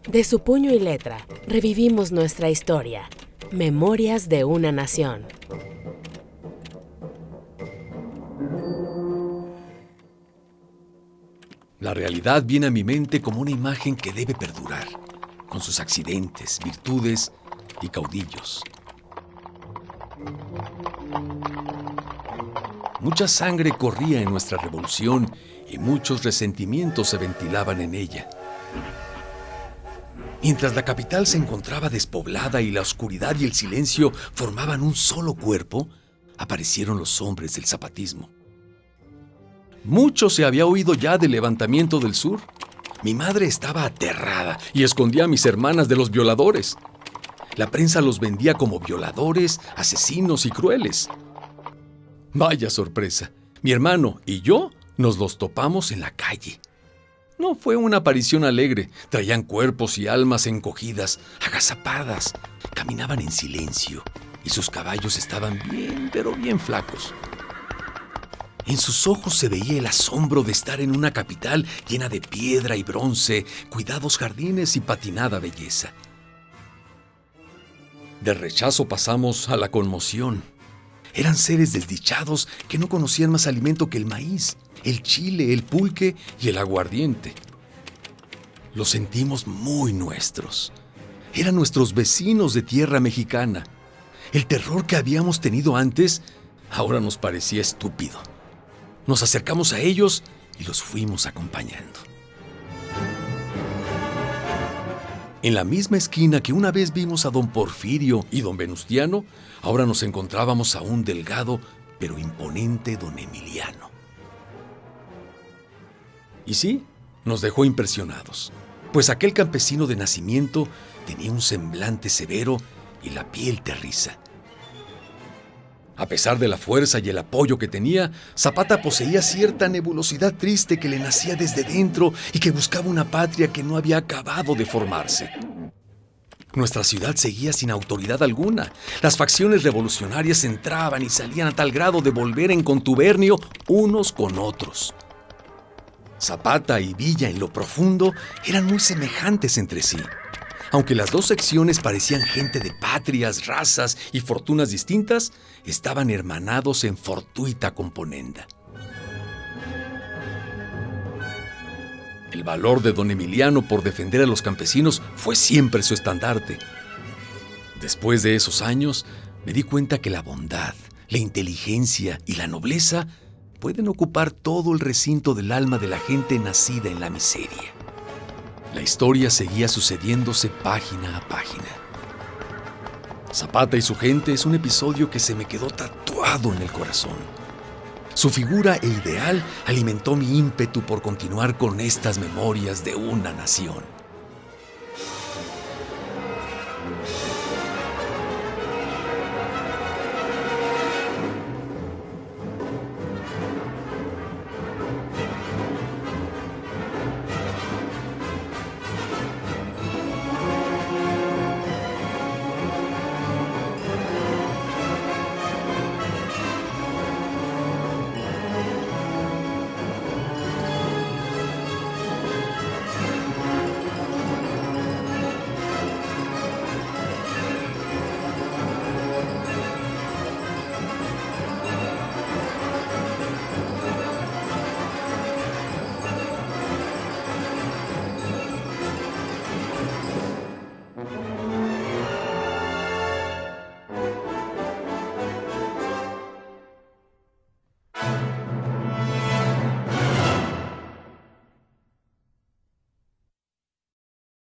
De su puño y letra, revivimos nuestra historia. Memorias de una nación. La realidad viene a mi mente como una imagen que debe perdurar, con sus accidentes, virtudes y caudillos. Mucha sangre corría en nuestra revolución y muchos resentimientos se ventilaban en ella. Mientras la capital se encontraba despoblada y la oscuridad y el silencio formaban un solo cuerpo, aparecieron los hombres del zapatismo. Mucho se había oído ya del levantamiento del sur. Mi madre estaba aterrada y escondía a mis hermanas de los violadores. La prensa los vendía como violadores, asesinos y crueles. Vaya sorpresa, mi hermano y yo nos los topamos en la calle. No fue una aparición alegre. Traían cuerpos y almas encogidas, agazapadas. Caminaban en silencio y sus caballos estaban bien, pero bien flacos. En sus ojos se veía el asombro de estar en una capital llena de piedra y bronce, cuidados jardines y patinada belleza. Del rechazo pasamos a la conmoción. Eran seres desdichados que no conocían más alimento que el maíz, el chile, el pulque y el aguardiente. Los sentimos muy nuestros. Eran nuestros vecinos de tierra mexicana. El terror que habíamos tenido antes ahora nos parecía estúpido. Nos acercamos a ellos y los fuimos acompañando. En la misma esquina que una vez vimos a don Porfirio y don Venustiano, ahora nos encontrábamos a un delgado pero imponente don Emiliano. Y sí, nos dejó impresionados, pues aquel campesino de nacimiento tenía un semblante severo y la piel terriza. A pesar de la fuerza y el apoyo que tenía, Zapata poseía cierta nebulosidad triste que le nacía desde dentro y que buscaba una patria que no había acabado de formarse. Nuestra ciudad seguía sin autoridad alguna. Las facciones revolucionarias entraban y salían a tal grado de volver en contubernio unos con otros. Zapata y Villa en lo profundo eran muy semejantes entre sí. Aunque las dos secciones parecían gente de patrias, razas y fortunas distintas, estaban hermanados en fortuita componenda. El valor de don Emiliano por defender a los campesinos fue siempre su estandarte. Después de esos años, me di cuenta que la bondad, la inteligencia y la nobleza pueden ocupar todo el recinto del alma de la gente nacida en la miseria. La historia seguía sucediéndose página a página. Zapata y su gente es un episodio que se me quedó tatuado en el corazón. Su figura e ideal alimentó mi ímpetu por continuar con estas memorias de una nación.